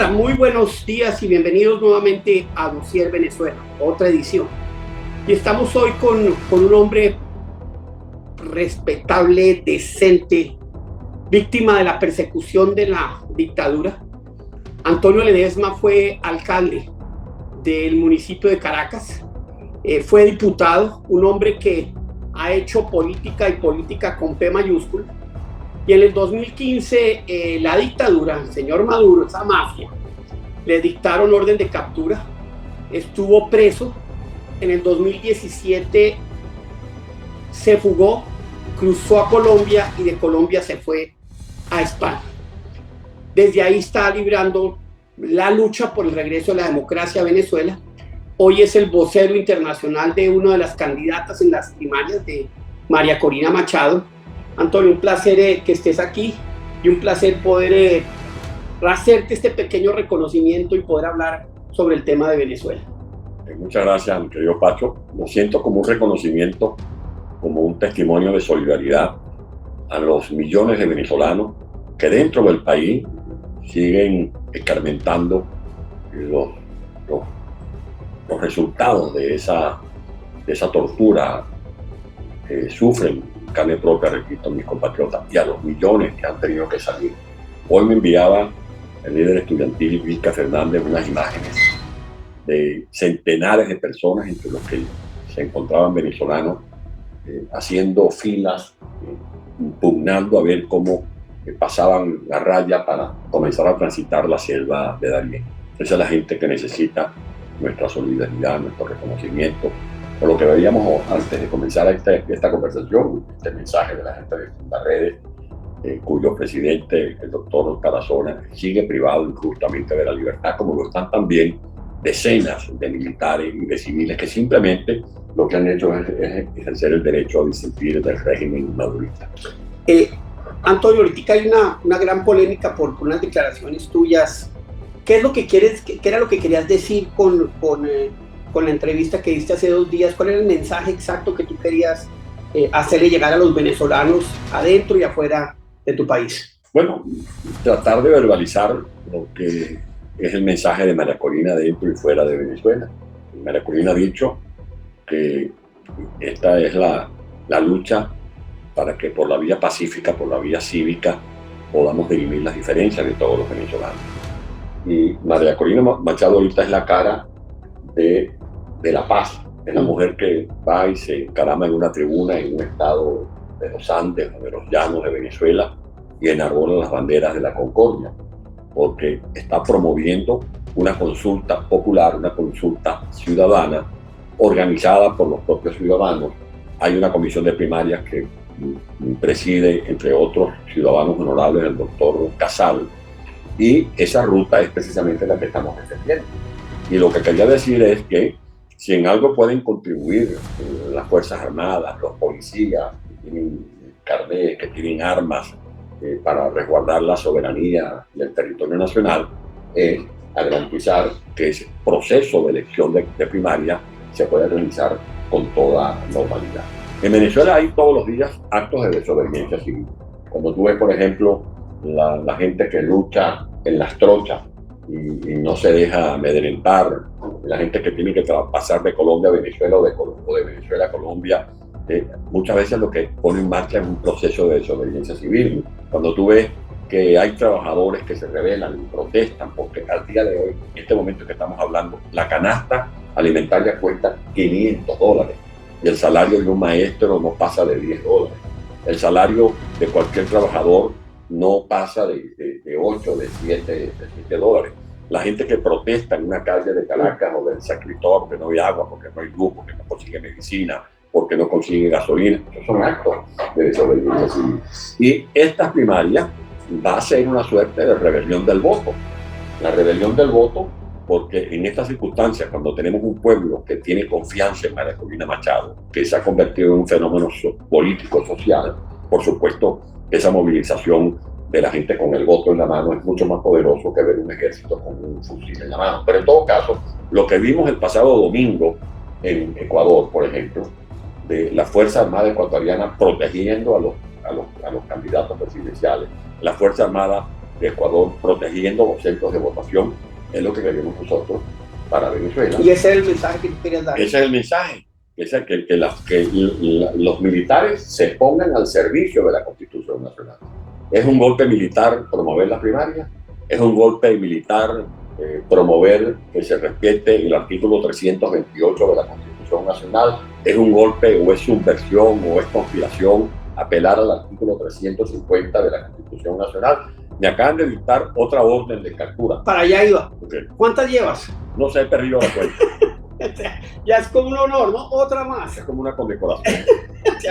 Hola, muy buenos días y bienvenidos nuevamente a Dossier Venezuela, otra edición. Y estamos hoy con un hombre respetable, decente, víctima de la persecución de la dictadura. Antonio Ledesma fue alcalde del municipio de Caracas, fue diputado, un hombre que ha hecho política y política con P mayúscula. Y en el 2015 la dictadura, el señor Maduro, esa mafia, le dictaron orden de captura, estuvo preso. En el 2017 se fugó, cruzó a Colombia y de Colombia se fue a España. Desde ahí está librando la lucha por el regreso de la democracia a Venezuela. Hoy es el vocero internacional de una de las candidatas en las primarias, de María Corina Machado. Antonio, un placer que estés aquí y un placer poder hacerte este pequeño reconocimiento y poder hablar sobre el tema de Venezuela. Muchas gracias, mi querido Pacho. Lo siento como un reconocimiento, como un testimonio de solidaridad a los millones de venezolanos que dentro del país siguen escarmentando los resultados de esa tortura que sufren carne propia, repito, mis compatriotas, y a los millones que han tenido que salir. Hoy me enviaba el líder estudiantil Vizca Fernández unas imágenes de centenares de personas, entre los que se encontraban venezolanos, haciendo filas, impugnando a ver cómo pasaban la raya para comenzar a transitar la selva de Darién. Esa es la gente que necesita nuestra solidaridad, nuestro reconocimiento. Por lo que veíamos antes de comenzar esta conversación, este mensaje de la gente de las redes, cuyo presidente, el doctor Tarazona, sigue privado injustamente de la libertad, como lo están también decenas de militares y de civiles que simplemente lo que han hecho es ejercer el derecho a disentir del régimen madurista. Antonio, ahorita hay una gran polémica por unas declaraciones tuyas. ¿Qué es lo que quieres, qué era lo que querías decir con la entrevista que diste hace 2 días? ¿Cuál era el mensaje exacto que tú querías hacerle llegar a los venezolanos adentro y afuera de tu país? Bueno, tratar de verbalizar lo que es el mensaje de María Corina dentro y fuera de Venezuela. María Corina ha dicho que esta es la lucha para que por la vía pacífica, por la vía cívica, podamos dirimir las diferencias de todos los venezolanos. Y María Corina Machado ahorita es la cara de la paz, es la mujer que va y se encarama en una tribuna en un estado de los Andes o de los llanos de Venezuela y enarbola las banderas de la concordia, porque está promoviendo una consulta popular, una consulta ciudadana organizada por los propios ciudadanos. Hay una comisión de primarias que preside, entre otros ciudadanos honorables, el doctor Casal, y esa ruta es precisamente la que estamos defendiendo. Y lo que quería decir es que si en algo pueden contribuir las Fuerzas Armadas, los policías que tienen carnet, que tienen armas para resguardar la soberanía y el territorio nacional, a garantizar que ese proceso de elección de primaria se pueda realizar con toda normalidad. En Venezuela hay todos los días actos de desobediencia civil. Cuando tú ves, por ejemplo, la gente que lucha en las trochas y no se deja amedrentar, la gente que tiene que pasar de Colombia a Venezuela o de Venezuela a Colombia, muchas veces lo que pone en marcha es un proceso de desobediencia civil. Cuando tú ves que hay trabajadores que se rebelan y protestan, porque al día de hoy, en este momento que estamos hablando, la canasta alimentaria cuesta $500 y el salario de un maestro no pasa de $10. El salario de cualquier trabajador no pasa de 8, de 7 dólares. La gente que protesta en una calle de Caracas o del San Cristóbal porque no hay agua, porque no hay luz, porque no consigue medicina, porque no consigue gasolina, esos son actos de desobediencia civil. Y estas primarias va a ser una suerte de rebelión del voto. La rebelión del voto, porque en estas circunstancias, cuando tenemos un pueblo que tiene confianza en María Corina Machado, que se ha convertido en un fenómeno político, social, por supuesto, esa movilización de la gente con el voto en la mano es mucho más poderoso que ver un ejército con un fusil en la mano. Pero en todo caso, lo que vimos el pasado domingo en Ecuador, por ejemplo, de la Fuerza Armada ecuatoriana protegiendo a los candidatos presidenciales, la Fuerza Armada de Ecuador protegiendo los centros de votación. Es lo que queremos nosotros para Venezuela. Y ese es el mensaje que tú querías dar. Ese es el mensaje, que los militares se pongan al servicio de la Constitución Nacional. Es un golpe militar promover las primarias, es un golpe militar promover que se respete el artículo 328 de la Constitución Nacional, es un golpe o es subversión o es conspiración apelar al artículo 350 de la Constitución Nacional. Me acaban de dictar otra orden de captura. Para allá iba. Okay. ¿Cuántas llevas? No sé, he perdido la cuenta. Ya es como un honor, ¿no? Otra más. Es como una condecoración. Ya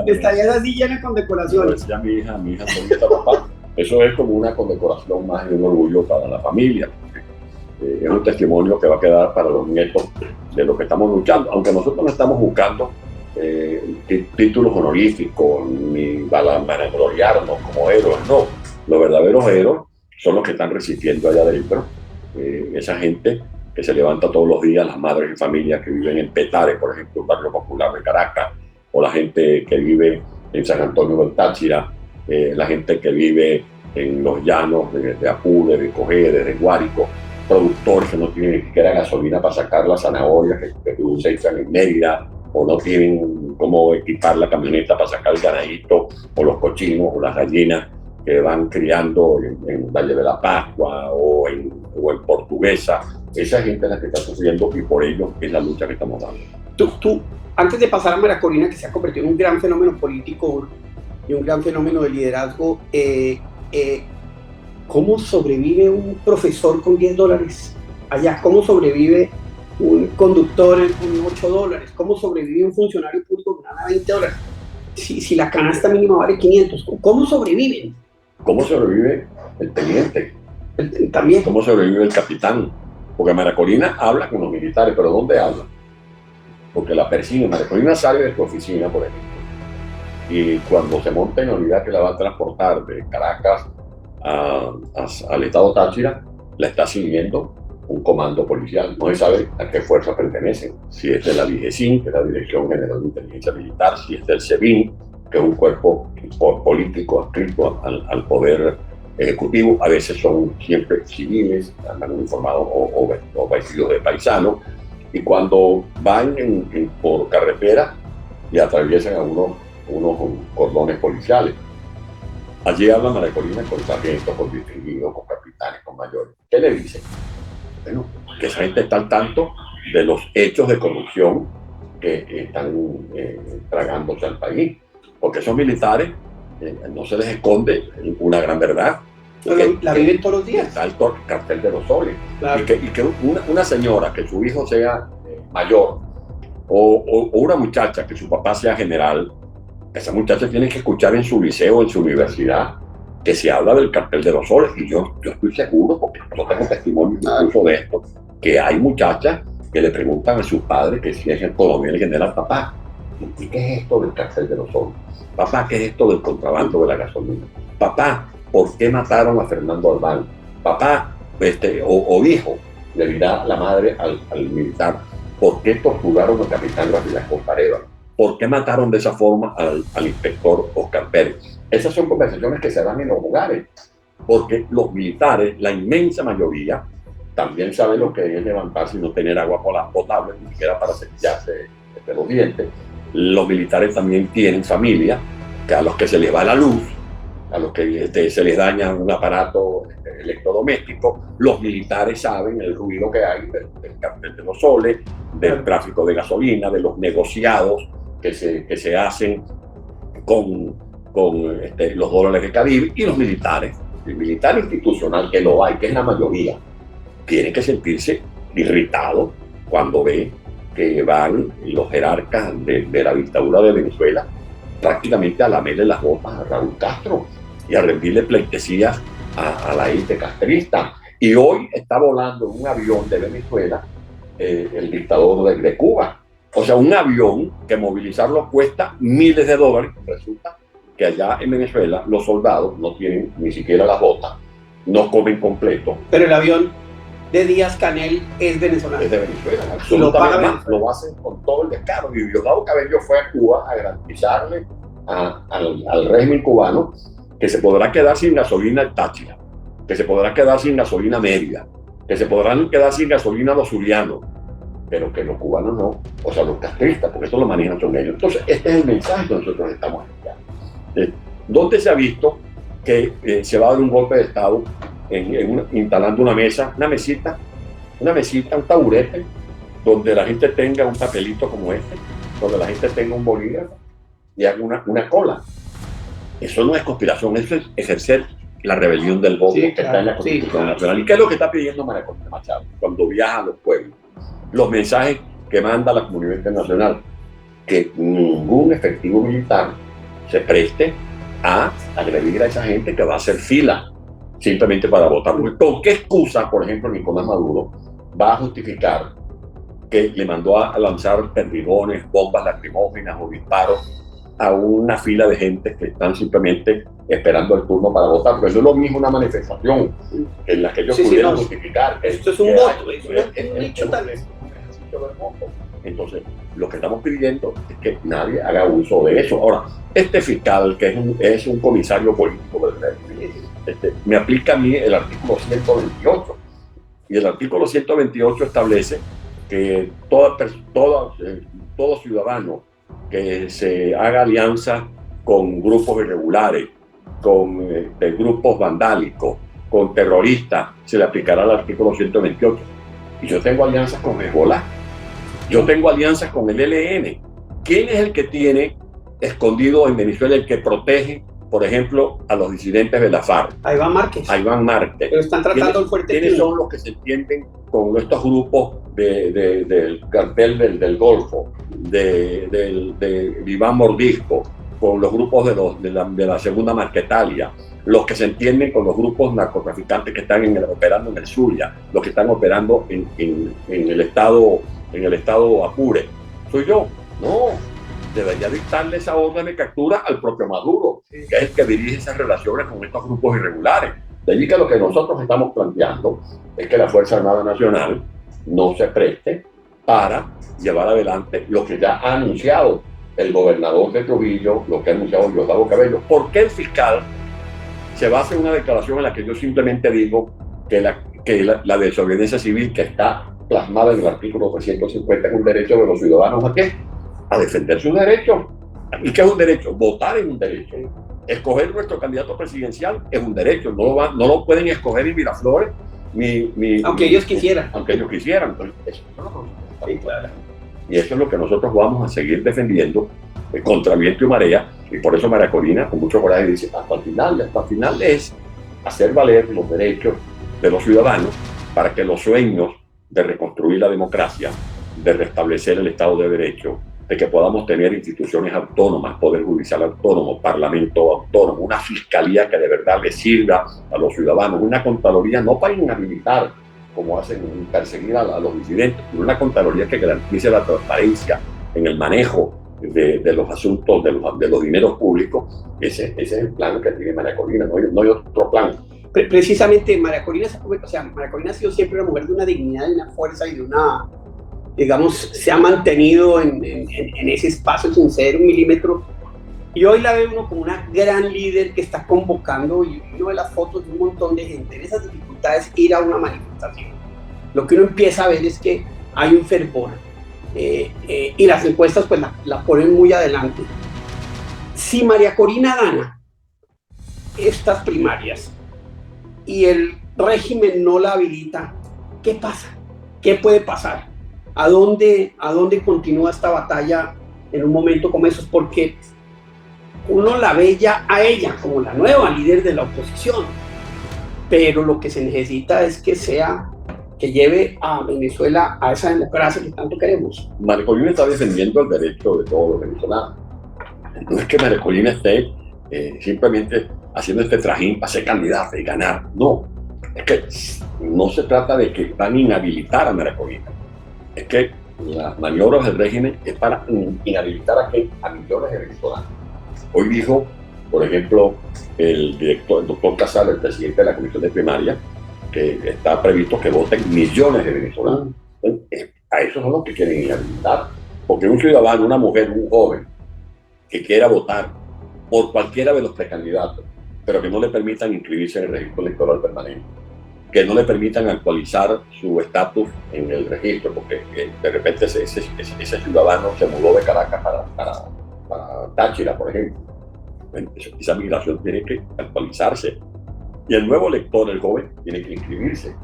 estarías así llena de condecoraciones. Decía mi hija solita, papá, eso es como una condecoración más y un orgullo para la familia. Es un testimonio que va a quedar para los nietos de lo que estamos luchando. Aunque nosotros no estamos buscando títulos honoríficos ni vanagloriarnos como héroes, no. Los verdaderos héroes son los que están resistiendo allá adentro. Esa gente que se levanta todos los días, las madres y familias que viven en Petare, por ejemplo, un barrio popular de Caracas, o la gente que vive en San Antonio del Táchira, la gente que vive en los llanos de Apure, de Cogede, de Guárico, productores que no tienen ni siquiera gasolina para sacar las zanahorias que cosechan en Mérida, o no tienen cómo equipar la camioneta para sacar el ganadito, o los cochinos, o las gallinas que van criando en Valle de la Pascua o en Portuguesa. Esa gente es la que está sufriendo y por ello es la lucha que estamos dando. Tú, antes de pasar a María Corina, que se ha convertido en un gran fenómeno político y un gran fenómeno de liderazgo, ¿cómo sobrevive un profesor con $10 allá? ¿Cómo sobrevive un conductor con $8? ¿Cómo sobrevive un funcionario público que gana $20? Si la canasta mínima vale 500, ¿cómo sobreviven? ¿Cómo sobrevive el teniente? También. ¿Cómo sobrevive el capitán? Porque María Corina habla con los militares, pero ¿dónde habla? Porque la persiguen. María Corina sale de su oficina, por ejemplo, y cuando se monta en la unidad que la va a transportar de Caracas al estado Táchira, la está siguiendo un comando policial. No se sabe a qué fuerza pertenecen. Si es de la DIGESIN, que es la Dirección General de Inteligencia Militar, si es del SEBIN, que es un cuerpo político adscrito al poder ejecutivo. A veces son siempre civiles, andan uniformados o vestidos de paisanos, y cuando van por carretera y atraviesan a unos cordones policiales. Allí habla María Corina con sargentos, con distinguidos, con capitanes, con mayores. ¿Qué le dicen? Bueno, que esa gente está al tanto de los hechos de corrupción que están tragándose al país. Porque esos militares no se les esconde una gran verdad. La viven todos los días. Está el cartel de los soles. Claro. Y que una señora, que su hijo sea mayor, o una muchacha, que su papá sea general, esa muchacha tiene que escuchar en su liceo, en su universidad, que se habla del cartel de los soles. Y yo estoy seguro, porque yo tengo testimonio incluso de esto, que hay muchachas que le preguntan a sus padres que si es el coronel general, papá, ¿y qué es esto del cartel de los soles? Papá, ¿qué es esto del contrabando de la gasolina? Papá, ¿por qué mataron a Fernando Albán? Papá, o hijo, le dirá la madre al militar, ¿por qué torturaron al capitán Rafael Costareva? ¿Por qué mataron de esa forma al inspector Oscar Pérez? Esas son conversaciones que se dan en los hogares, porque los militares, la inmensa mayoría, también saben lo que es levantarse y no tener agua potable, ni siquiera para cepillarse los dientes. Los militares también tienen familia, que a los que se les va la luz, a los que se les daña un aparato electrodoméstico. Los militares saben el ruido que hay del cartel de los soles, del tráfico de gasolina, de los negociados que se hacen con los dólares de Cadivi. Y los militares, el militar institucional, que lo hay, que es la mayoría, tiene que sentirse irritado cuando ve que van los jerarcas de la dictadura de Venezuela prácticamente a lamerle las botas a Raúl Castro y a rendirle pleitesías a la élite castrista. Y hoy está volando en un avión de Venezuela el dictador de Cuba. O sea, un avión que movilizarlo cuesta miles de dólares. Resulta que allá en Venezuela los soldados no tienen ni siquiera las botas, no comen completo. Pero el avión de Díaz-Canel es venezolano. Es de Venezuela, absolutamente. Lo hacen con todo el descaro. Y Diosdado Cabello fue a Cuba a garantizarle al régimen cubano que se podrá quedar sin gasolina en Táchira. que se podrá quedar sin gasolina Mérida, que se podrán quedar sin gasolina los zulianos, pero que los cubanos no, o sea, los castristas, porque eso lo manejan son ellos. Entonces, este es el mensaje que nosotros estamos enviando. ¿Dónde se ha visto que se va a dar un golpe de Estado instalando una mesa, una mesita, un taburete, donde la gente tenga un papelito como este, donde la gente tenga un bolígrafo y haga una cola? Eso no es conspiración, eso es ejercer la rebelión del voto, que está en la Constitución Nacional. ¿Y qué es lo que está pidiendo María Corina Machado cuando viaja a los pueblos? Los mensajes que manda la comunidad internacional, que ningún efectivo militar se preste a agredir a esa gente que va a hacer fila simplemente para votar. ¿Con qué excusa, por ejemplo, Nicolás Maduro va a justificar que le mandó a lanzar perdigones, bombas lacrimógenas o disparos a una fila de gente que están simplemente esperando el turno para votar? Porque eso es lo mismo una manifestación en la que ellos pudieran justificar. Esto es un voto, es un hecho tal vez. Entonces, lo que estamos pidiendo es que nadie haga uso de eso. Ahora, este fiscal, que es un comisario político, me aplica a mí el artículo 128. Y el artículo 128 establece que todo ciudadano que se haga alianza con grupos irregulares, con grupos vandálicos, con terroristas, se le aplicará el artículo 128. Y yo tengo alianzas con Hezbollah, yo tengo alianzas con el ELN. ¿Quién es el que tiene escondido en Venezuela, el que protege, por ejemplo, a los disidentes de la FARC? A Iván Márquez. Pero están tratando el fuerte. ¿Quiénes son los que se entienden con estos grupos del cartel del Golfo, de Iván Mordisco, con los grupos de la Segunda Marquetalia, los que se entienden con los grupos narcotraficantes que están operando en el Zulia, los que están operando en el estado Apure? ¿Soy yo? No. Debería dictarle esa orden de captura al propio Maduro, que es el que dirige esas relaciones con estos grupos irregulares. De allí que lo que nosotros estamos planteando es que la Fuerza Armada Nacional no se preste para llevar adelante lo que ya ha anunciado el gobernador de Trujillo, lo que ha anunciado Diosdado Cabello. ¿Por qué el fiscal se va a hacer una declaración en la que yo simplemente digo que la desobediencia civil que está plasmada en el artículo 350 es un derecho de los ciudadanos a qué? A defender sus derechos? ¿Y qué es un derecho? Votar es un derecho. Escoger nuestro candidato presidencial es un derecho. No lo pueden escoger en Miraflores aunque ellos quisieran. Entonces, eso es lo que nosotros estamos. Y eso es lo que nosotros vamos a seguir defendiendo contra viento y marea. Y por eso María Corina con mucho coraje dice hasta el final es hacer valer los derechos de los ciudadanos para que los sueños de reconstruir la democracia, de restablecer el Estado de Derecho, de que podamos tener instituciones autónomas, poder judicial autónomo, parlamento autónomo, una fiscalía que de verdad le sirva a los ciudadanos, una contraloría no para inhabilitar, como hacen, perseguir a los disidentes, sino una contraloría que garantice la transparencia en el manejo de los asuntos, de los dineros públicos. Ese es el plan que tiene María Corina, no hay otro plan. Precisamente María Corina ha sido siempre una mujer de una dignidad, de una fuerza y de una, digamos, se ha mantenido en ese espacio sin ceder un milímetro. Y hoy la ve uno como una gran líder que está convocando, y uno ve las fotos de un montón de gente en esas dificultades, ir a una manifestación. Lo que uno empieza a ver es que hay un fervor, y las encuestas pues la ponen muy adelante. Si María Corina gana estas primarias y el régimen no la habilita, ¿qué pasa? ¿Qué puede pasar? ¿A dónde continúa esta batalla en un momento como esos? Porque uno la ve ya a ella como la nueva líder de la oposición, pero lo que se necesita es que lleve a Venezuela a esa democracia que tanto queremos. María Corina está defendiendo el derecho de todos los venezolanos. No es que María Corina esté simplemente haciendo este trajín para ser candidata y ganar. No, es que no se trata de que van a inhabilitar a María Corina. Es que las maniobras del régimen es para inhabilitar a millones de venezolanos. Hoy dijo, por ejemplo, el doctor Casal, el presidente de la Comisión de Primaria, que está previsto que voten millones de venezolanos. A esos son los que quieren inhabilitar. Porque un ciudadano, una mujer, un joven que quiera votar por cualquiera de los precandidatos pero que no le permitan inscribirse en el registro electoral permanente, que no le permitan actualizar su estatus en el registro, porque de repente ese ciudadano se mudó de Caracas para Táchira, por ejemplo. Esa migración tiene que actualizarse. Y el nuevo elector, el joven, tiene que inscribirse.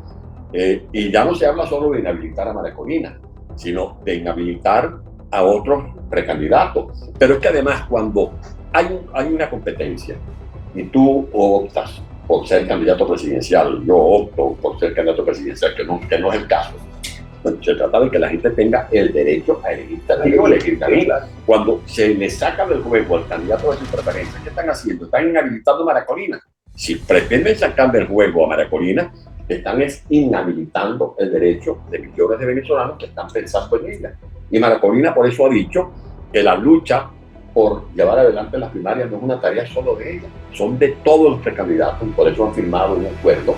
Y ya no se habla solo de inhabilitar a María Corina, sino de inhabilitar a otros precandidatos. Pero es que además, cuando hay una competencia y tú optas por ser candidato presidencial, yo opto por ser candidato presidencial, que no es el caso. Se trata de que la gente tenga el derecho a elegir o elegir también. Cuando se le saca del juego al candidato de su preferencia, ¿qué están haciendo? Están inhabilitando a María Corina. Si pretenden sacar del juego a María Corina, están inhabilitando el derecho de millones de venezolanos que están pensando en ella. Y María Corina por eso ha dicho que la lucha por llevar adelante las primarias no es una tarea solo de ella, son de todos los precandidatos, y por eso han firmado un acuerdo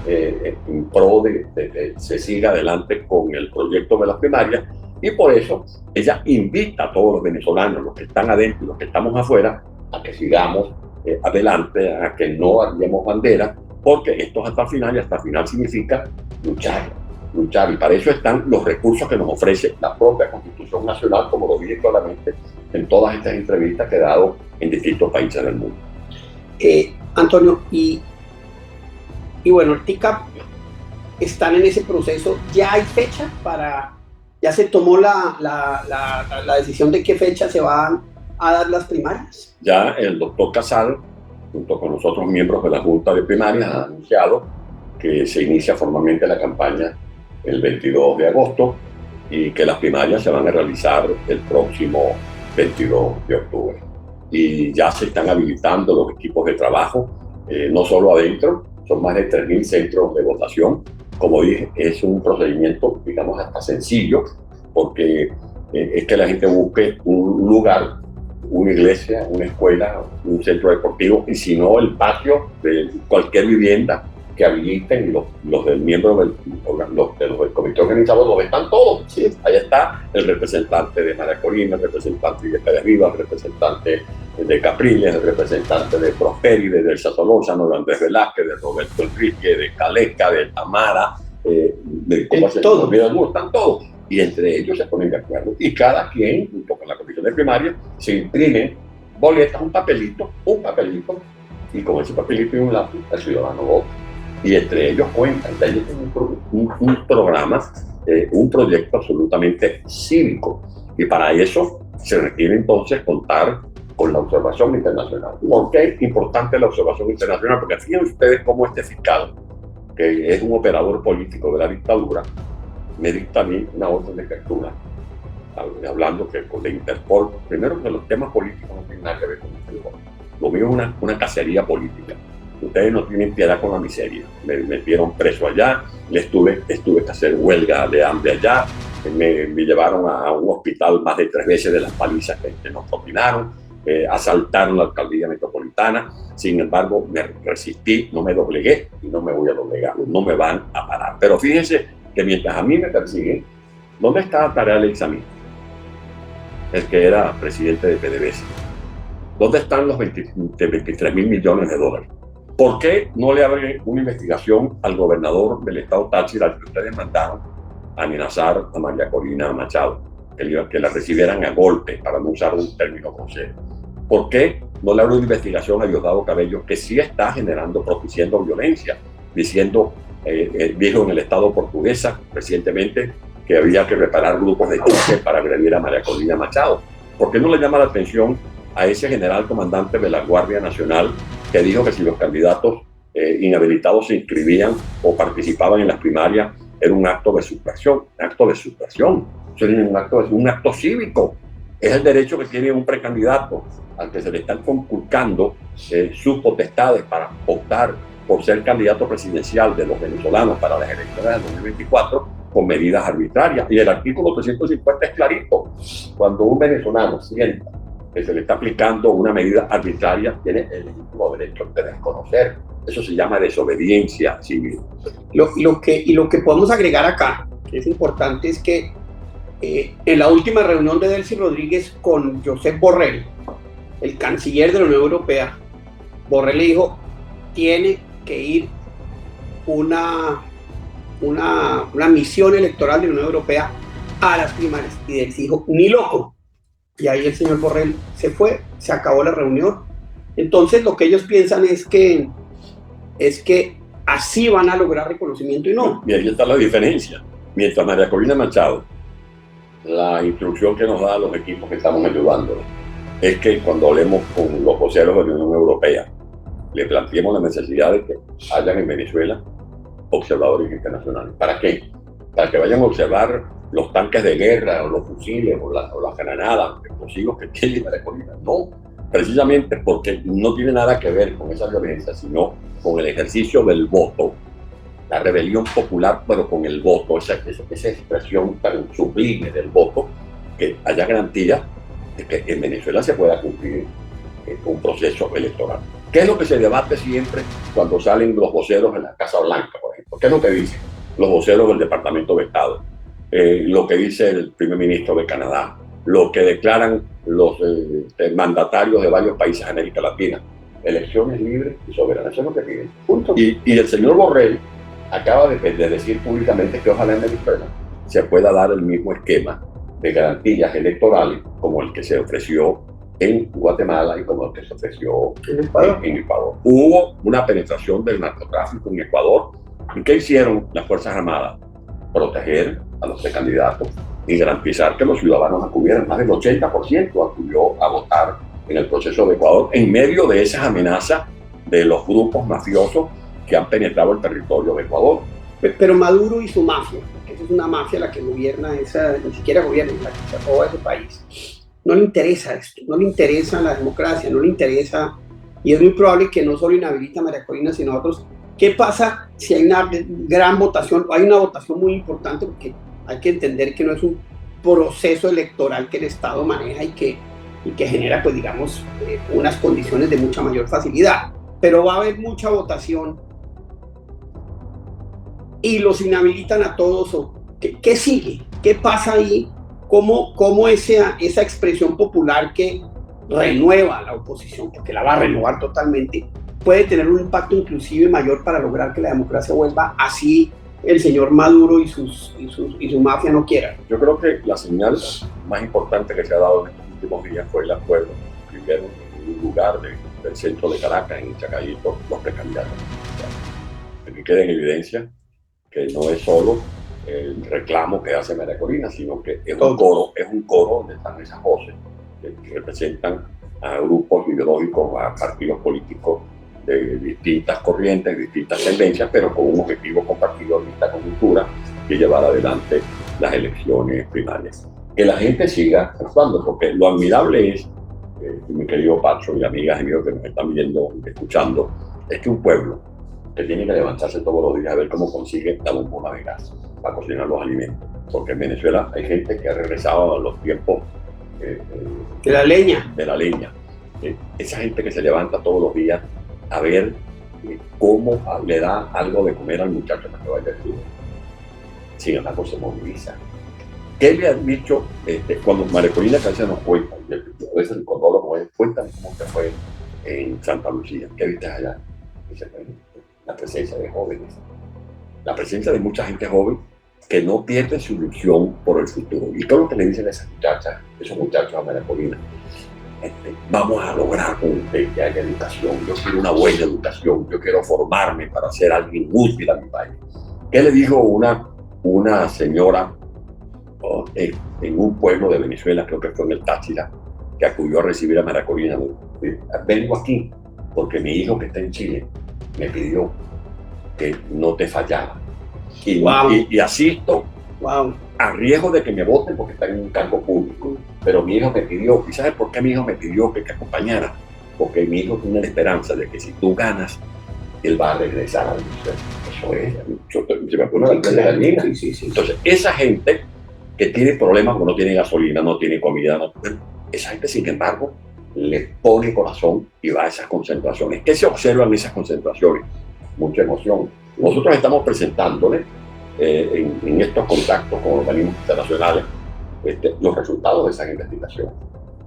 en pro de que se siga adelante con el proyecto de las primarias, y por eso ella invita a todos los venezolanos, los que están adentro y los que estamos afuera, a que sigamos adelante, a que no arriemos bandera, porque esto es hasta el final, y hasta el final significa luchar, y para eso están los recursos que nos ofrece la propia Constitución Nacional, como lo dije claramente en todas estas entrevistas que he dado en distintos países del mundo. Antonio, y bueno, el TICAP están en ese proceso. ¿Ya hay fecha ya se tomó la decisión de qué fecha se van a dar las primarias? Ya el doctor Casal, junto con los otros miembros de la Junta de Primarias, ha anunciado que se inicia formalmente la campaña el 22 de agosto y que las primarias se van a realizar el próximo 22 de octubre. Y ya se están habilitando los equipos de trabajo, no solo adentro, son más de 3.000 centros de votación. Como dije, es un procedimiento, digamos, hasta sencillo, porque es que la gente busque un lugar, una iglesia, una escuela, un centro deportivo, y si no, el patio de cualquier vivienda que habiliten, los del miembro del comité organizador, lo están todos. Sí. Ahí está el representante de María Corina, el representante de Pérez Rivas, el representante de Capriles, el representante de Prosperi, de Delsa Solórzano, de Andrés Velázquez, de Roberto Enrique, de Caleca, de Tamara, están todos. Y entre ellos se ponen de acuerdo. Y cada quien, junto con la comisión de primaria, se imprime boletas, un papelito, y con ese papelito y un lápiz, el ciudadano vota. Y entre ellos cuentan, ellos tienen un programa, un proyecto absolutamente cívico, y para eso se requiere entonces contar con la observación internacional. ¿Por qué es importante la observación internacional? Porque fíjense ustedes cómo este fiscal, que es un operador político de la dictadura, me dicta a mí una orden de captura, hablando que con la Interpol, primero que los temas políticos no tienen nada que ver con Interpol. Lo mío es una cacería política. Ustedes no tienen piedad con la miseria. Me metieron preso allá, tuve que hacer huelga de hambre allá, me llevaron a un hospital más de 3 veces de las palizas que nos propinaron, asaltaron la alcaldía metropolitana. Sin embargo, me resistí, no me doblegué y no me voy a doblegar, no me van a parar. Pero fíjense que mientras a mí me persiguen, ¿dónde está Tarek El-Aissami, el que era presidente de PDVSA? ¿Dónde están los 23.000 millones de dólares? ¿Por qué no le abren una investigación al gobernador del estado Táchira, al que ustedes mandaron a amenazar a María Corina Machado, que la recibieran a golpe, para no usar un término grosero? ¿Por qué no le abren una investigación a Diosdado Cabello, que sí está propiciando violencia, dijo en el estado portuguesa recientemente que había que reparar grupos de choque para agredir a María Corina Machado? ¿Por qué no le llama la atención a ese general comandante de la Guardia Nacional que dijo que si los candidatos inhabilitados se inscribían o participaban en las primarias era un acto de subversión? Eso es un acto cívico. Es el derecho que tiene un precandidato al que se le están conculcando sus potestades para optar por ser candidato presidencial de los venezolanos para las elecciones del 2024 con medidas arbitrarias. Y el artículo 350 es clarito. Cuando un venezolano sienta que se le está aplicando una medida arbitraria, tiene el legítimo derecho de desconocer. Eso se llama desobediencia civil. Lo que podemos agregar acá, que es importante, es que en la última reunión de Delcy Rodríguez con Josep Borrell, el canciller de la Unión Europea, Borrell le dijo: tiene que ir una misión electoral de la Unión Europea a las primarias. Y él dijo, ni loco. Y ahí el señor Borrell se fue, se acabó la reunión. Entonces lo que ellos piensan es que así van a lograr reconocimiento y no. Y ahí está la diferencia. Mientras María Corina Machado, la instrucción que nos da a los equipos que estamos ayudando es que cuando hablemos con los voceros de la Unión Europea, le planteemos la necesidad de que hayan en Venezuela observadores internacionales. ¿Para qué? Para que vayan a observar los tanques de guerra, o los fusiles, o las granadas, los explosivos que tiene María Corina. No, precisamente porque no tiene nada que ver con esa violencia, sino con el ejercicio del voto, la rebelión popular, pero con el voto, esa expresión tan sublime del voto, que haya garantía de que en Venezuela se pueda cumplir un proceso electoral. ¿Qué es lo que se debate siempre cuando salen los voceros en la Casa Blanca, por ejemplo? ¿Qué es lo que dicen los voceros del Departamento de Estado? Lo que dice el primer ministro de Canadá, lo que declaran los mandatarios de varios países de América Latina. Elecciones libres y soberanas, eso es lo que piden. Punto. Y el señor Borrell acaba de decir públicamente que ojalá en Venezuela se pueda dar el mismo esquema de garantías electorales como el que se ofreció en Guatemala y como el que se ofreció en Ecuador. Hubo una penetración del narcotráfico en Ecuador. ¿Y qué hicieron las Fuerzas Armadas? Proteger a los precandidatos y garantizar que los ciudadanos acudieran. Más del 80% acudió a votar en el proceso de Ecuador en medio de esas amenazas de los grupos mafiosos que han penetrado el territorio de Ecuador. Pero Maduro y su mafia, que es una mafia la que gobierna esa, ni siquiera gobierna, la que se roba ese país, no le interesa esto, no le interesa la democracia, no le interesa, y es muy probable que no solo inhabilita a María Corina, sino a otros. ¿Qué pasa si hay una gran votación? Hay una votación muy importante, porque hay que entender que no es un proceso electoral que el Estado maneja y que genera, pues digamos, unas condiciones de mucha mayor facilidad, pero va a haber mucha votación y los inhabilitan a todos. ¿Qué sigue? ¿Qué pasa ahí? ¿Cómo esa expresión popular que renueva a la oposición, porque la va a renovar totalmente, puede tener un impacto inclusive mayor para lograr que la democracia vuelva, así el señor Maduro y su mafia no quieran? Yo creo que la señal más importante que se ha dado en estos últimos días fue el acuerdo, primero en un lugar del centro de Caracas, en Chacayito, los precandidatos. Que quede en evidencia que no es solo el reclamo que hace María Corina, sino que es un coro donde están esas voces que representan a grupos ideológicos, a partidos políticos de distintas corrientes, distintas tendencias, pero con un objetivo compartido en esta coyuntura, que llevar adelante las elecciones primarias. Que la gente siga actuando, porque lo admirable es, mi querido Pacho y amigas y amigos que nos están viendo, escuchando, es que un pueblo que tiene que levantarse todos los días a ver cómo consigue la bombona de gas para cocinar los alimentos. Porque en Venezuela hay gente que ha regresado a los tiempos de la leña. Esa gente que se levanta todos los días a ver cómo le da algo de comer al muchacho para que vaya a estudiar. Sin embargo, se moviliza. ¿Qué le han dicho cuando María Corina Cáceres nos cuenta? A veces el condólogo es, cuéntame cómo te fue en Santa Lucía. ¿Qué viste allá? Dice, la presencia de jóvenes, la presencia de mucha gente joven que no pierde su ilusión por el futuro. Y todo lo que le dicen a esas muchachas, esos muchachos a María Corina, vamos a lograr que haya educación, yo quiero una buena educación, yo quiero formarme para ser alguien útil a mi país. ¿Qué le dijo una señora en un pueblo de Venezuela, creo que fue en el Táchira, que acudió a recibir a María Corina? Vengo aquí porque mi hijo que está en Chile me pidió que no te fallara. Y asisto a riesgo de que me voten porque está en un cargo público. Pero mi hijo me pidió, ¿y sabes por qué mi hijo me pidió que te acompañara? Porque mi hijo tiene la esperanza de que si tú ganas, él va a regresar a Venezuela. Eso es, se me pone la piel de gallina. Entonces, esa gente que tiene problemas porque no tiene gasolina, no tiene comida, esa gente, sin embargo, le pone corazón y va a esas concentraciones. ¿Qué se observa en esas concentraciones? Mucha emoción. Nosotros estamos presentándole en estos contactos con organismos internacionales los resultados de esas investigaciones.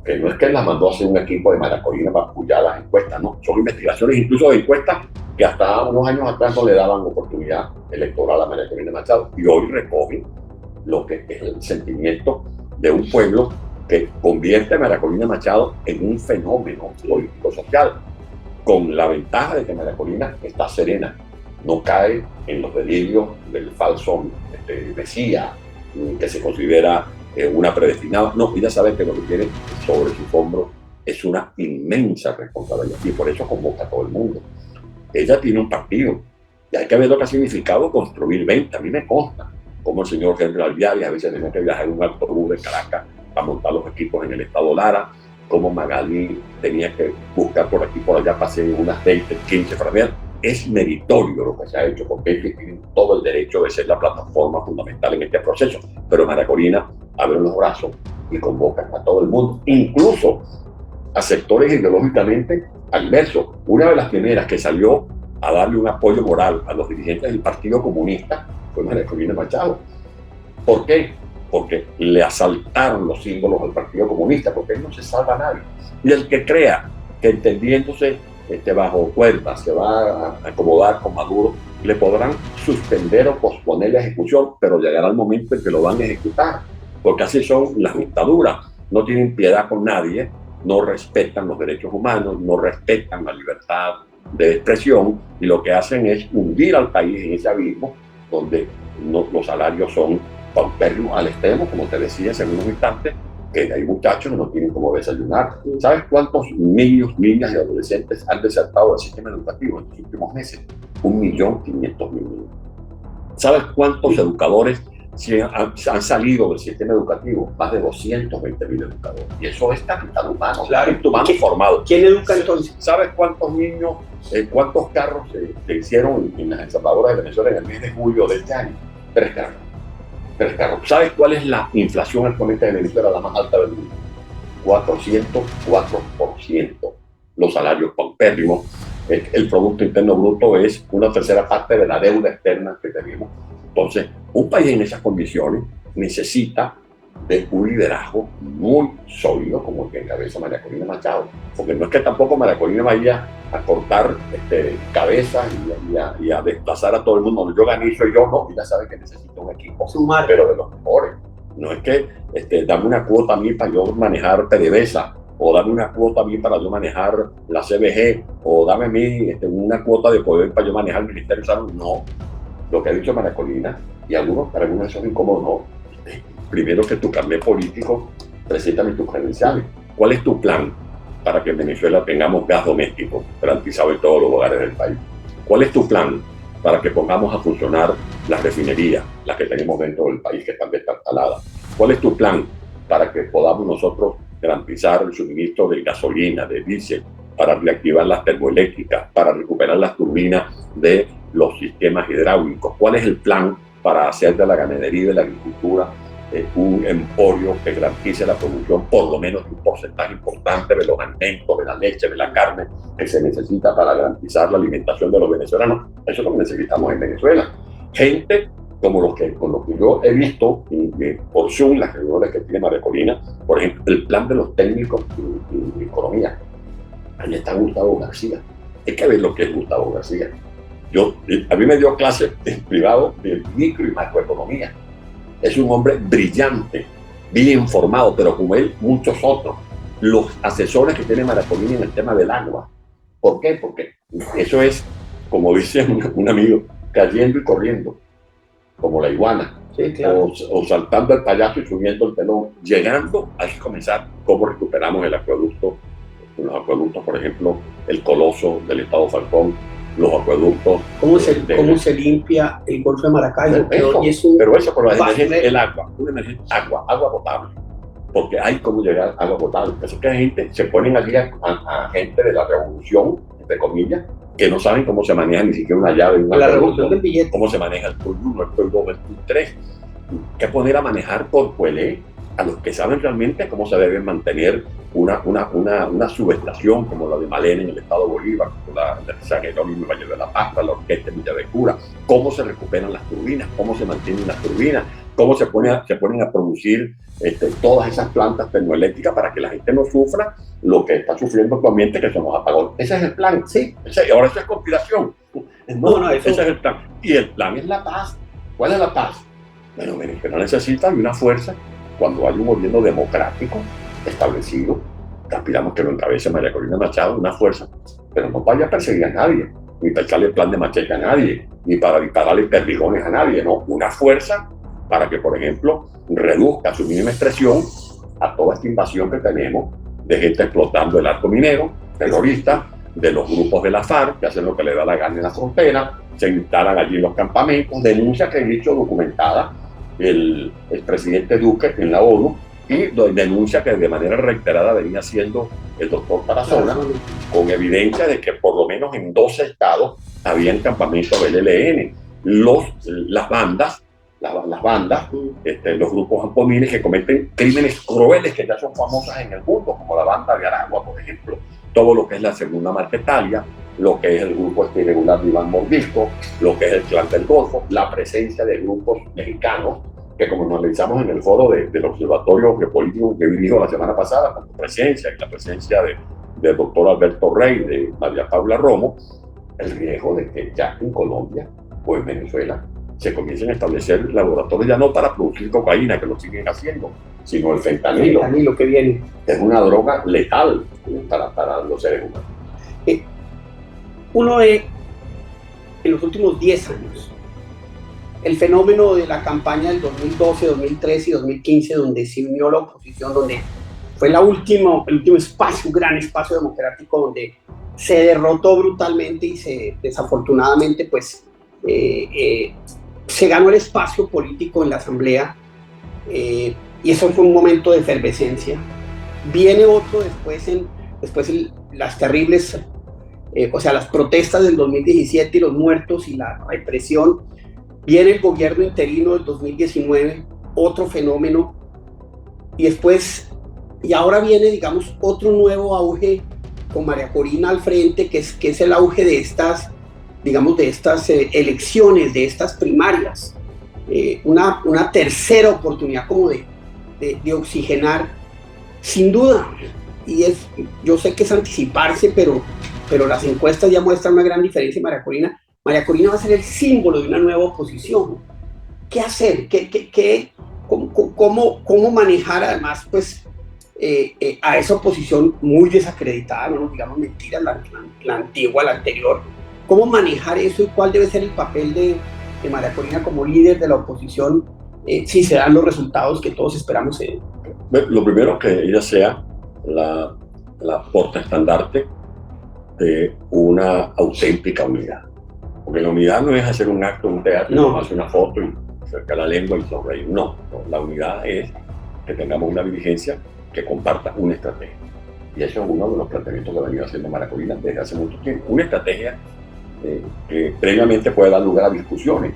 Que no es que las mandó a hacer un equipo de María Corina para apoyar las encuestas, no. Son investigaciones, incluso de encuestas que hasta unos años atrás no le daban oportunidad electoral a María Corina Machado, y hoy recogen lo que es el sentimiento de un pueblo que convierte a María Corina Machado en un fenómeno político-social, con la ventaja de que María Corina está serena, no cae en los delirios del falso mesías, que se considera una predestinada. No, ella sabe que lo que tiene sobre sus hombros es una inmensa responsabilidad, y por eso convoca a todo el mundo. Ella tiene un partido, y hay que ver lo que ha significado construir 20. A mí me consta cómo el señor Henry Alviari a veces tenía que viajar en un autobús de Caracas para montar los equipos en el estado Lara, cómo Magalí tenía que buscar por aquí por allá, pasé unas 20, 15 franeas. Es meritorio lo que se ha hecho, porque ellos tienen todo el derecho de ser la plataforma fundamental en este proceso. Pero María Corina abre los brazos y convoca a todo el mundo, incluso a sectores ideológicamente adversos. Una de las primeras que salió a darle un apoyo moral a los dirigentes del Partido Comunista fue María Corina Machado. ¿Por qué? Porque le asaltaron los símbolos al Partido Comunista, porque él no se salva a nadie. Y el que crea que entendiéndose bajo cuerda se va a acomodar con Maduro, le podrán suspender o posponer la ejecución, pero llegará el momento en que lo van a ejecutar, porque así son las dictaduras. No tienen piedad con nadie, no respetan los derechos humanos, no respetan la libertad de expresión, y lo que hacen es hundir al país en ese abismo donde los salarios son paupérrimos al extremo, como te decía hace unos instantes, que hay muchachos que no tienen cómo desayunar. ¿Sabes cuántos niños, niñas y adolescentes han desertado del sistema educativo en los últimos meses? 1.500.000 niños. ¿Sabes cuántos educadores han salido del sistema educativo? Más de 220.000 educadores. Y eso es capital humano, claro, capital humano formado. ¿Quién educa entonces? ¿Sabes cuántos niños, cuántos carros se hicieron en las ensambladoras de Venezuela en el mes de julio de este año? 3 carros. 3 carros. ¿Sabes cuál es la inflación actualmente de Venezuela, la más alta del mundo? 404%. Los salarios paupérrimos. El Producto Interno Bruto es una tercera parte de la deuda externa que tenemos. Entonces, un país en esas condiciones necesita de un liderazgo muy sólido como el que encabeza María Corina Machado. Porque no es que tampoco María Corina vaya a cortar cabezas y a desplazar a todo el mundo. Yo gané y soy yo, no. Ella sabe que necesita un equipo, pero de los mejores. No es que dame una cuota a mí para yo manejar PDVSA, o dame una cuota a mí para yo manejar la CBG, o dame a mí una cuota de poder para yo manejar el Ministerio de Salud. No. Lo que ha dicho María Corina, y para algunos eso es incómodo, no. Primero que tu carnet político, preséntame tus credenciales. ¿Cuál es tu plan para que en Venezuela tengamos gas doméstico garantizado en todos los hogares del país? ¿Cuál es tu plan para que pongamos a funcionar las refinerías, las que tenemos dentro del país que están destartaladas? ¿Cuál es tu plan para que podamos nosotros garantizar el suministro de gasolina, de diésel, para reactivar las termoeléctricas, para recuperar las turbinas de los sistemas hidráulicos? ¿Cuál es el plan para hacer de la ganadería y de la agricultura un emporio que garantice la producción por lo menos de un porcentaje importante de los alimentos, de la leche, de la carne que se necesita para garantizar la alimentación de los venezolanos? Eso es lo que necesitamos en Venezuela. Gente con los que yo he visto por Zoom, las reuniones que tiene María Corina, por ejemplo, el plan de los técnicos en economía. Ahí está Gustavo García. Hay que ver lo que es Gustavo García. A mí me dio clases en privado de micro y macroeconomía. Es un hombre brillante, bien formado, pero como él, muchos otros. Los asesores que tiene María Corina en el tema del agua. ¿Por qué? Porque eso es, como dice un amigo, cayendo y corriendo, como la iguana. Sí, claro. O saltando el payaso y subiendo el telón. Llegando, hay que comenzar cómo recuperamos el acueducto. Los acueductos, por ejemplo, el Coloso del Estado Falcón, los acueductos. ¿Cómo se limpia el Golfo de Maracaibo? Pero eso por la emergencia, el agua, una emergencia, agua potable. Porque hay cómo llegar a agua potable. Eso que hay gente, se ponen allí a gente de la revolución, entre comillas, que no saben cómo se maneja ni siquiera una llave. La revolución del billete. Cómo se maneja el PUL 1, el PUL 2, el PUL 3. Que poner a manejar por Puelé a los que saben realmente cómo se debe mantener una subestación como la de Malena en el estado de Bolívar, la de San Jerónimo en Valle de la Pasta, la orquesta en Villa de Cura, cómo se recuperan las turbinas, cómo se mantienen las turbinas, cómo se ponen a producir todas esas plantas termoeléctricas para que la gente no sufra lo que está sufriendo actualmente, que son los apagones. Ese es el plan, sí. Ahora eso es conspiración. No, no, ese es el plan. Y el plan es la paz. ¿Cuál es la paz? Bueno, Venezuela necesita una fuerza cuando hay un gobierno democrático establecido, que aspiramos que lo encabece María Corina Machado, una fuerza, pero no vaya a perseguir a nadie, ni para echarle plan de machete a nadie, ni para dispararle perdigones a nadie, no, una fuerza para que, por ejemplo, reduzca su mínima expresión a toda esta invasión que tenemos de gente explotando el arco minero, terroristas, de los grupos de la FARC, que hacen lo que le da la gana en la frontera, se instalan allí los campamentos, denuncia que ha hecho documentada el expresidente Duque en la ONU, y denuncia que de manera reiterada venía haciendo el doctor Tarazona, con evidencia de que por lo menos en 12 estados habían campamentos del ELN. Las bandas, los grupos amponiles que cometen crímenes crueles que ya son famosas en el mundo, como la banda de Aragua, por ejemplo, todo lo que es la Segunda Marquetalia, lo que es el grupo irregular de Iván Mordisco, lo que es el Clan del Golfo, la presencia de grupos mexicanos, que como nos analizamos en el foro del Observatorio Geopolítico que dirijo la semana pasada, con tu presencia y la presencia del doctor Alberto Rey, de María Paula Romo, el riesgo de que ya en Colombia o en Venezuela se comiencen a establecer laboratorios ya no para producir cocaína, que lo siguen haciendo, sino el fentanilo. El fentanilo que viene. Es una droga letal para los seres humanos. Uno ve en los últimos 10 años el fenómeno de la campaña del 2012, 2013 y 2015, donde se unió la oposición, donde fue el último espacio, gran espacio democrático, donde se derrotó brutalmente y desafortunadamente pues se ganó el espacio político en la asamblea, y eso fue un momento de efervescencia. Viene otro después las terribles, las protestas del 2017 y los muertos y la represión. Viene el gobierno interino del 2019, otro fenómeno, y ahora viene, digamos, otro nuevo auge con María Corina al frente, que es el auge de estas, digamos, de estas elecciones, de estas primarias, una tercera oportunidad como de oxigenar, sin duda, yo sé que es anticiparse, pero las encuestas ya muestran una gran diferencia en María Corina. María Corina va a ser el símbolo de una nueva oposición. ¿Qué hacer? ¿Cómo manejar además pues, a esa oposición muy desacreditada, no nos digamos mentiras, la antigua, la anterior? ¿Cómo manejar eso y cuál debe ser el papel de María Corina como líder de la oposición si se dan los resultados que todos esperamos? Lo primero, que ella sea la portaestandarte de una auténtica unidad. Porque la unidad no es hacer un acto, un teatro, no hacer una foto y acercar la lengua y sonreír. No, la unidad es que tengamos una dirigencia que comparta una estrategia. Y eso es uno de los planteamientos que ha venido haciendo María Corina desde hace mucho tiempo. Una estrategia que previamente puede dar lugar a discusiones,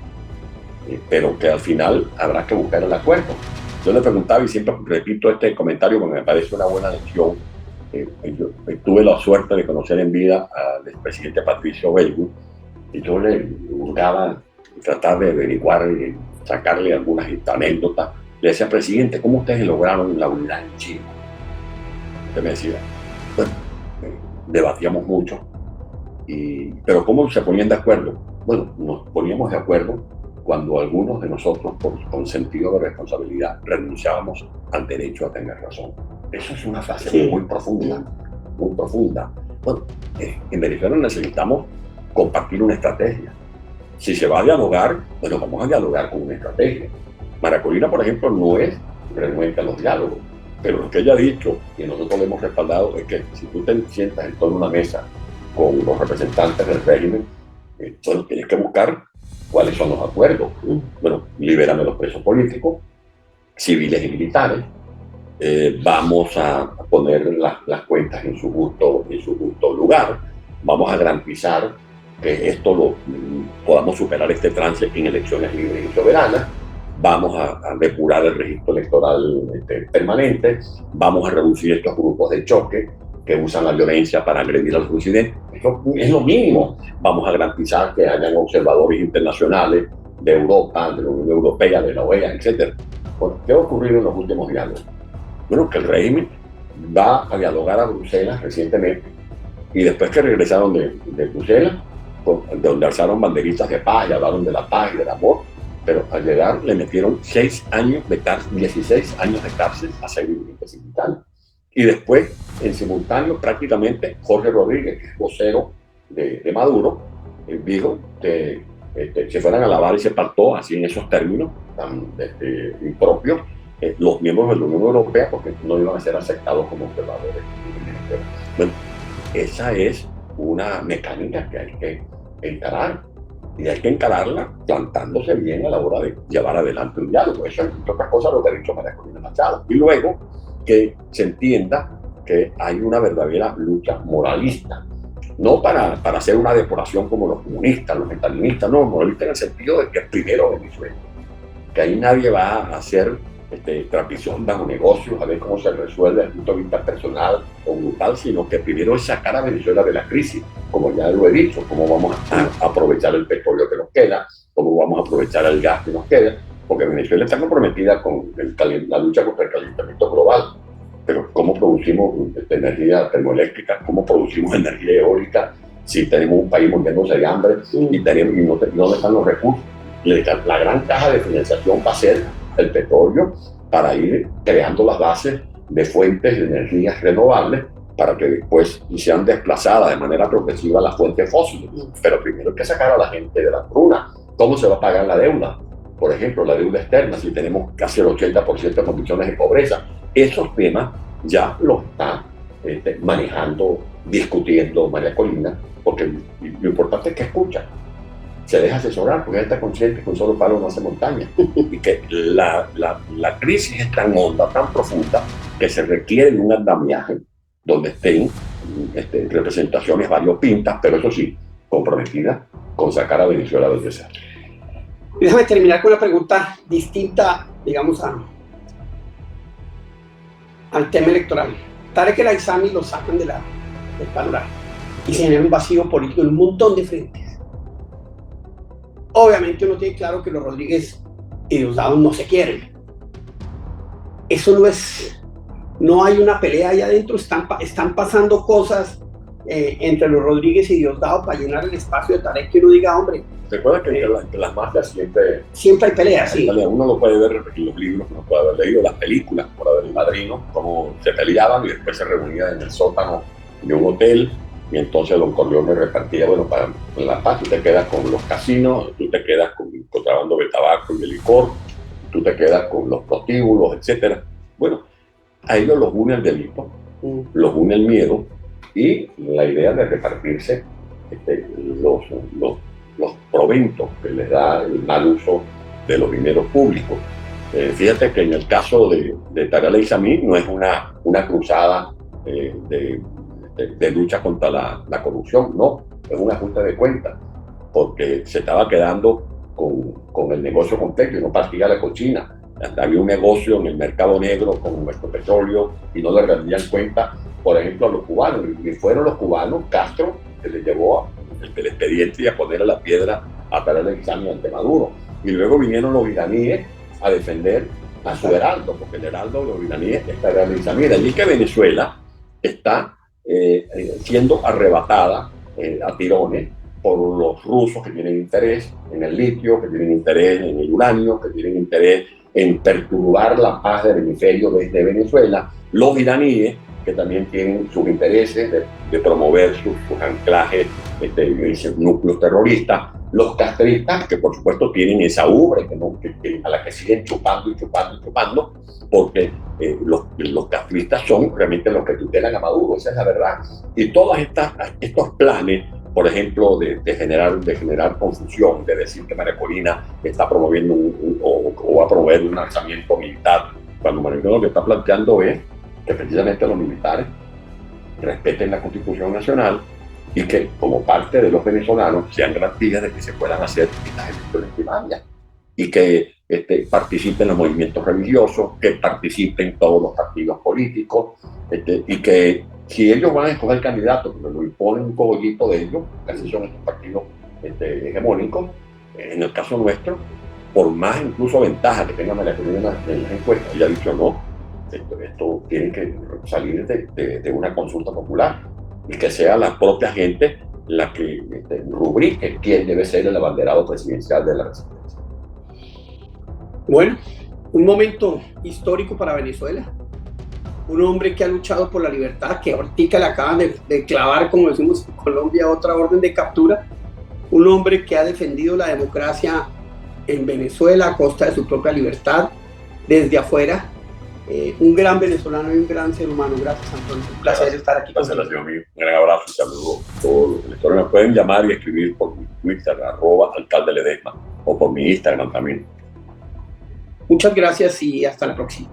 pero que al final habrá que buscar el acuerdo. Yo le preguntaba, y siempre repito este comentario porque me parece una buena lección. Yo tuve la suerte de conocer en vida al expresidente Patricio Belgu, y yo le buscaba tratar de averiguar y sacarle algunas anécdotas. Le decía, presidente, ¿cómo ustedes lograron la unidad en Chile? Usted me decía, bueno, debatíamos mucho, pero ¿cómo se ponían de acuerdo? Bueno, nos poníamos de acuerdo cuando algunos de nosotros, con sentido de responsabilidad, renunciábamos al derecho a tener razón. Eso es una frase muy profunda, muy profunda. Bueno, en Venezuela necesitamos compartir una estrategia. Si se va a dialogar, bueno, vamos a dialogar con una estrategia. María Corina, por ejemplo, no es renuente a los diálogos, pero lo que ella ha dicho, y nosotros lo hemos respaldado, es que si tú te sientas en torno a una mesa con los representantes del régimen, solo tienes que buscar cuáles son los acuerdos. Bueno, libérame los presos políticos, civiles y militares, vamos a poner las cuentas en su justo lugar, vamos a garantizar que esto podamos superar este trance en elecciones libres y soberanas, vamos a depurar el registro electoral permanente, vamos a reducir estos grupos de choque que usan la violencia para agredir a los residentes. Eso es lo mínimo. Vamos a garantizar que hayan observadores internacionales de Europa, de la Unión Europea, de la OEA, etc. Bueno, ¿qué ha ocurrido en los últimos diálogos? Bueno, que el régimen va a dialogar a Bruselas recientemente, y después que regresaron de Bruselas, donde alzaron banderitas de paz y hablaron de la paz y del amor, pero al llegar le metieron 6 años de cárcel, 16 años de cárcel a 6 dirigentes sindicales. Y después, en simultáneo, prácticamente, Jorge Rodríguez, que es vocero de Maduro, dijo que se fueran a lavar y se pactó, así en esos términos tan impropios, los miembros de la Unión Europea, porque no iban a ser aceptados como observadores. Bueno, esa es una mecánica que hay que encarar, y hay que encararla plantándose bien a la hora de llevar adelante un diálogo. Eso es, entre otras cosas, lo que ha dicho María Corina Machado. Y luego que se entienda que hay una verdadera lucha moralista, no para hacer una depuración como los comunistas, los estalinistas, no, moralista en el sentido de que primero Venezuela, que ahí nadie va a hacer trapición bajo negocios, a ver cómo se resuelve desde el punto de vista personal o grupal, sino que primero es sacar a Venezuela de la crisis, como ya lo he dicho, cómo vamos a aprovechar el petróleo que nos queda, cómo vamos a aprovechar el gas que nos queda, porque Venezuela está comprometida con la lucha contra el calentamiento global, pero cómo producimos energía termoeléctrica, cómo producimos energía eólica, si tenemos un país muriéndose de hambre y dónde están los recursos. La gran caja de financiación va a ser el petróleo, para ir creando las bases de fuentes de energías renovables para que después sean desplazadas de manera progresiva las fuentes fósiles. Pero primero hay que sacar a la gente de la hambruna. ¿Cómo se va a pagar la deuda? Por ejemplo, la deuda externa, si tenemos casi el 80% de condiciones de pobreza. Esos temas ya los está manejando, discutiendo María Corina, porque lo importante es que escucha. Se deja asesorar, porque ella está consciente que un solo palo no hace montaña, y que la crisis es tan honda, tan profunda, que se requiere de un andamiaje donde estén representaciones variopintas, pero eso sí, comprometidas con sacar a Venezuela del desastre. Déjame terminar con una pregunta distinta, digamos, al tema electoral. Tarek El Aissami lo sacan del panorama y se genera un vacío político en un montón de frentes. Obviamente uno tiene claro que los Rodríguez y Diosdado no se quieren. Eso no hay una pelea ahí adentro, están pasando cosas entre los Rodríguez y Diosdado para llenar el espacio de Tarek, que uno diga, hombre. Recuerda que las mafias siempre hay peleas, sí. Uno lo puede ver en los libros, uno puede haber leído las películas, por haber El Padrino, cómo se peleaban y después se reunían en el sótano de un hotel. Y entonces Don Corleone repartía, bueno, para La Paz tú te quedas con los casinos, tú te quedas con el contrabando de tabaco y de licor, tú te quedas con los prostíbulos, etc. Bueno, a ellos los une el delito, los une el miedo y la idea de repartirse los proventos que les da el mal uso de los dineros públicos. Fíjate que en el caso de Tarek El Aissami no es una cruzada de lucha contra la corrupción, no, es un ajuste de cuentas, porque se estaba quedando con el negocio completo y no partía la cochina. Hasta había un negocio en el mercado negro con nuestro petróleo y no le rendían cuenta, por ejemplo, a los cubanos, y fueron los cubanos, Castro, que le llevó el expediente y a ponerle la piedra a Tarek El Aissami ante Maduro. Y luego vinieron los iraníes a defender a su heraldo, porque el heraldo de los iraníes es Tarek El Aissami. De allí que Venezuela está siendo arrebatada a tirones por los rusos, que tienen interés en el litio, que tienen interés en el uranio, que tienen interés en perturbar la paz del hemisferio desde Venezuela, los iraníes, que también tienen sus intereses de promover sus anclajes, núcleos terroristas, los castristas, que por supuesto tienen esa ubre a la que siguen chupando y chupando y chupando, porque los castristas son realmente los que tutelan a Maduro, esa es la verdad. Y todos estos planes, por ejemplo, de generar confusión, de decir que María Corina está promoviendo o va a promover un alzamiento militar, cuando María Corina lo que está planteando es que precisamente los militares respeten la Constitución Nacional y que como parte de los venezolanos sean garantías de que se puedan hacer estas elecciones primarias y que participen en los movimientos religiosos, que participen todos los partidos políticos, y que si ellos van a escoger candidatos, porque lo imponen un cogollito de ellos, casi son estos partidos hegemónicos, en el caso nuestro, por más incluso ventaja que tenga María Corina en las encuestas, ella ha dicho no, esto tiene que salir de una consulta popular y que sea la propia gente la que rubrique quién debe ser el abanderado presidencial de la resistencia. Bueno, un momento histórico para Venezuela. Un hombre que ha luchado por la libertad, que ahorita le acaban de clavar, como decimos en Colombia, otra orden de captura. Un hombre que ha defendido la democracia en Venezuela a costa de su propia libertad, desde afuera. Un gran venezolano y un gran ser humano. Gracias, Antonio. Un placer estar aquí. Gracias, un gran abrazo y saludo a todos los lectores. Me pueden llamar y escribir por mi Twitter, @alcalde Ledesma, o por mi Instagram también. Muchas gracias y hasta la próxima.